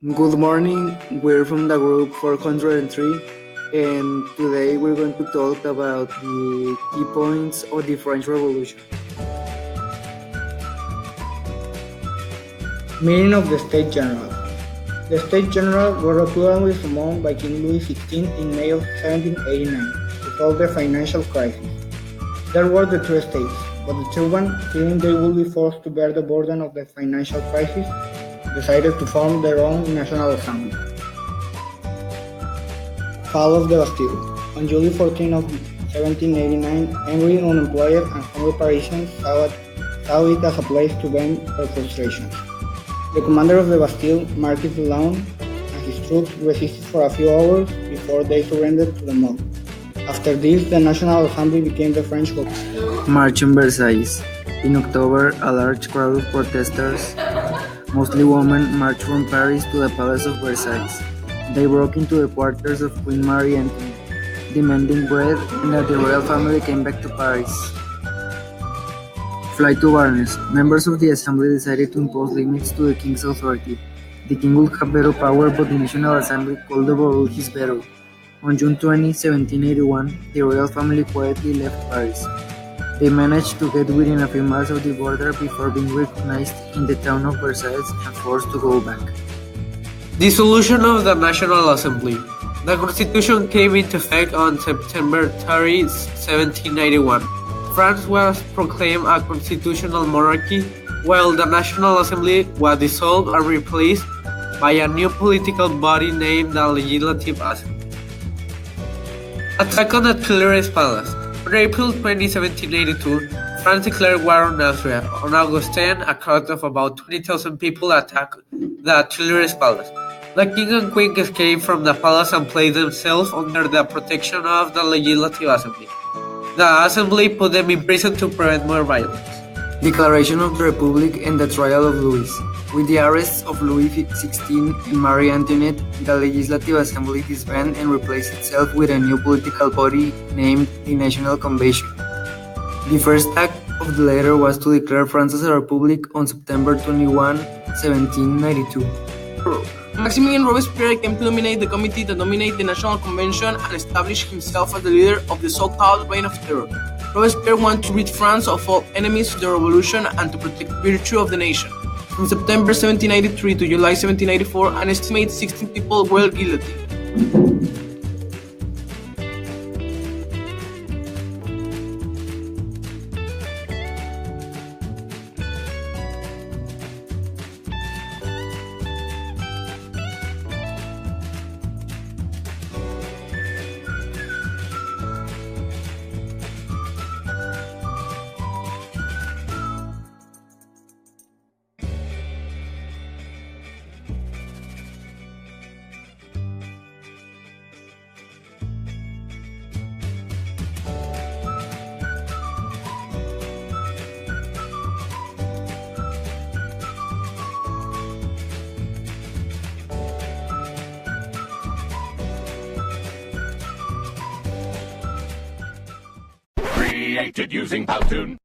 Good morning, we're from the group 403, and today we're going to talk about the key points of the French Revolution. Meaning of the State General. The State General was repeatedly summoned by King Louis XVI in May of 1789 to solve the financial crisis. There were the two states, but the two one, fearing they would be forced to bear the burden of the financial crisis, decided to form their own National Assembly. Fall of the Bastille. On July 14 of 1789, angry, unemployed, and hungry Parisians saw it as a place to vent their frustrations. The commander of the Bastille, Marquis de Laune, and his troops resisted for a few hours before they surrendered to the mob. After this, the National Assembly became the French government. March on Versailles. In October, a large crowd of protesters, mostly women, marched from Paris to the Palace of Versailles. They broke into the quarters of Queen Marie Antoinette, demanding bread and that the royal family came back to Paris. Flight to Barnes. Members of the Assembly decided to impose limits to the king's authority. The king would have veto power, but the National Assembly called overrule his veto. On June 20, 1781, the royal family quietly left Paris. They managed to get within a few miles of the border before being recognized in the town of Versailles and forced to go back. Dissolution of the National Assembly. The Constitution came into effect on September 30, 1791. France was proclaimed a constitutional monarchy, while the National Assembly was dissolved and replaced by a new political body named the Legislative Assembly. Attack on the Tuileries Palace. On April 20, 1782, France declared war on Austria. On August 10, a crowd of about 20,000 people attacked the Tuileries Palace. The king and queen escaped from the palace and placed themselves under the protection of the Legislative Assembly. The Assembly put them in prison to prevent more violence. Declaration of the Republic and the trial of Louis. With the arrests of Louis XVI and Marie Antoinette, the Legislative Assembly disbanded and replaced itself with a new political body named the National Convention. The first act of the latter was to declare France as a republic on September 21, 1792. Maximilien Robespierre came to dominate the committee that nominated the National Convention and established himself as the leader of the so-called Reign of Terror. Robespierre wanted to rid France of all enemies of the revolution and to protect the virtue of the nation. From September 1793 to July 1794, an estimated 16 people were guillotined. Created using Powtoon.